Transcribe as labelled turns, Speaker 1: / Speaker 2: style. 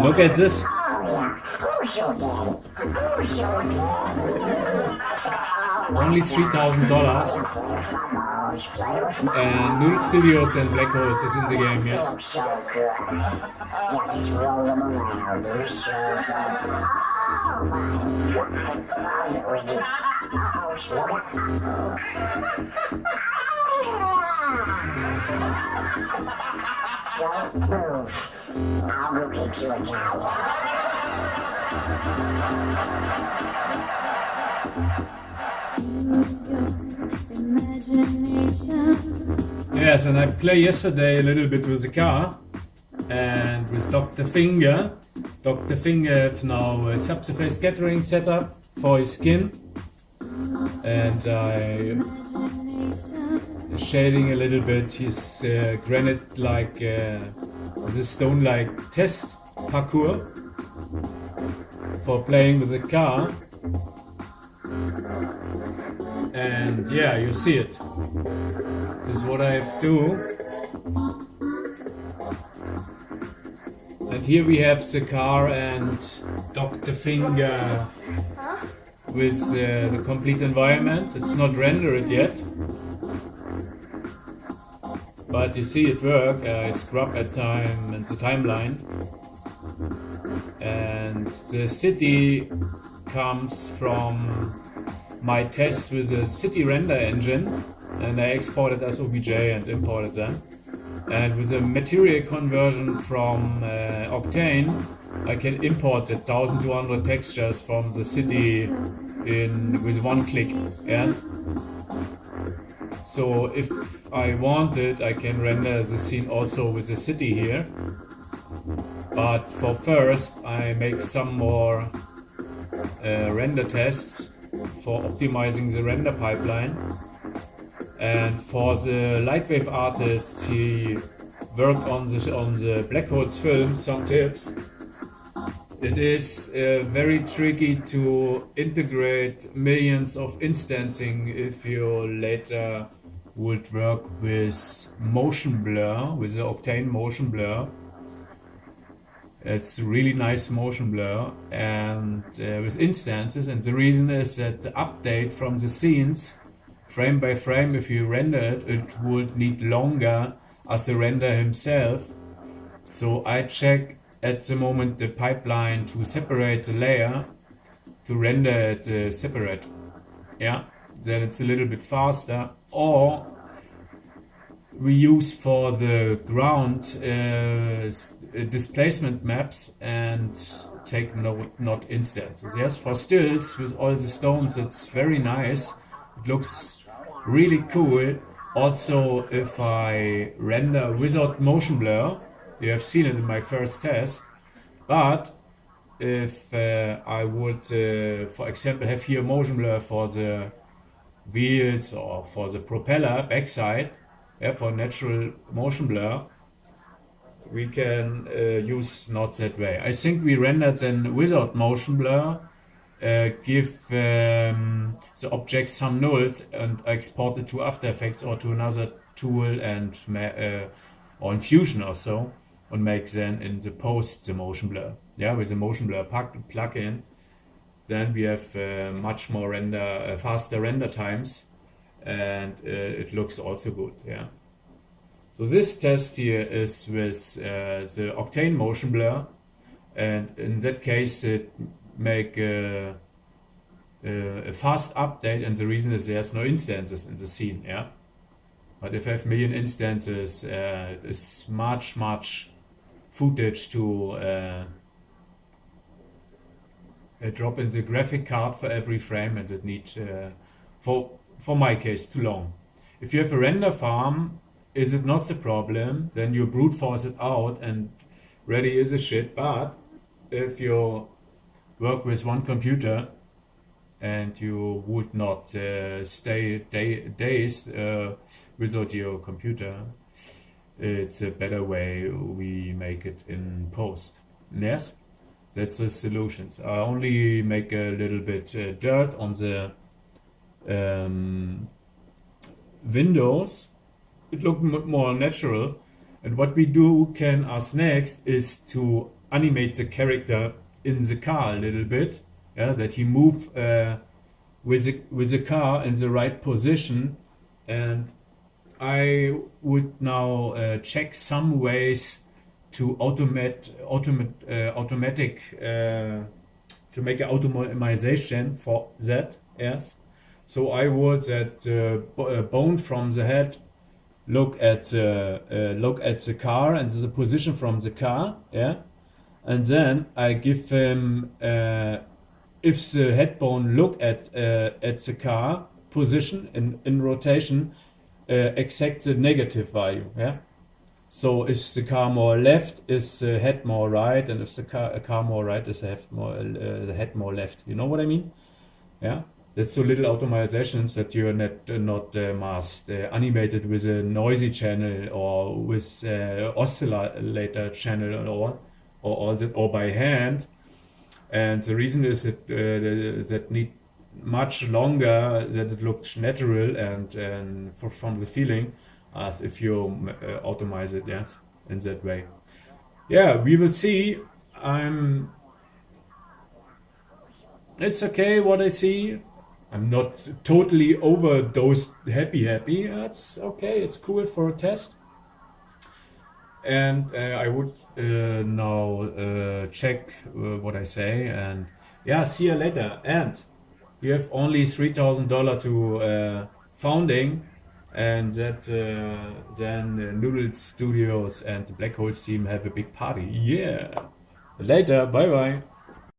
Speaker 1: Look at this. Only $3,000. And Noodle Studios and Black Holes is in the game, yes.
Speaker 2: Don't move. I'll go get you a towel.
Speaker 1: Yes, and I played yesterday a little bit with the car and with Dr. Finger. Dr. Finger have now a subsurface scattering setup for his skin, and I shading a little bit his granite like the stone like test parcours for playing with the car. And yeah, you see it. This is what I have to do. And here we have the car and Dr. Finger with the complete environment. It's not rendered yet, but you see it work. I scrub at time and the timeline, and the city comes from my tests with a city render engine, and I exported as OBJ and imported them. And with a material conversion from Octane, I can import the 1200 textures from the city with one click. Yes. So if I wanted, I can render the scene also with the city here. But for first, I make some more render tests for optimizing the render pipeline. And for the LightWave artist, he worked on the Black Holes film, some tips. It is very tricky to integrate millions of instancing if you later would work with motion blur, with the Octane motion blur. It's really nice motion blur and with instances, and the reason is that the update from the scenes frame by frame, if you render it, it would need longer as the render himself. So I check at the moment the pipeline to separate the layer, to render it separate. Yeah, then it's a little bit faster. Or we use for the ground displacement maps and take not instances. Yes, for stills with all the stones, it's very nice. It looks really cool. Also, if I render without motion blur, you have seen it in my first test. But if I would, for example, have here motion blur for the wheels or for the propeller backside, yeah, for natural motion blur, we can use not that way. I think we rendered then without motion blur, give the object some nulls and export it to After Effects or to another tool and or in Fusion or so, and make then in the post the motion blur. Yeah, with the motion blur plugin, then we have much more faster render times, and it looks also good. Yeah. So this test here is with the Octane motion blur, and in that case it make a fast update, and the reason is there's no instances in the scene. Yeah, but if I have million instances, it's much footage to drop in the graphic card for every frame, and it needs for my case too long. If you have a render farm, is it not the problem? Then you brute force it out and ready is a shit. But if you work with one computer and you would not stay days without your computer, it's a better way we make it in post. Yes, that's the solutions. I only make a little bit dirt on the windows it look more natural. And what we do can us next is to animate the character in the car a little bit, yeah, that he move with the car in the right position. And I would now check some ways to automatic to make an automation for that. Yes, so I would that bone from the head look at the car and the position from the car. Yeah, and then I give him if the head bone look at the car position in rotation, exact the negative value. Yeah. So if the car more left, is the head more right, and if the car more right, is the head more left. You know what I mean? Yeah. That's so little automatizations that you're not must animated with a noisy channel or with oscillator channel or by hand. And the reason is that need much longer that it looks natural and from the feeling as if you automate it, yes, in that way. Yeah, we will see. It's okay what I see. I'm not totally overdosed happy. It's okay. It's cool for a test. And I would now check what I say, and yeah, see you later. And you have only $3,000 to founding, and that then Noodle Studios and the Black Holes team have a big party. Yeah. Later. Bye bye.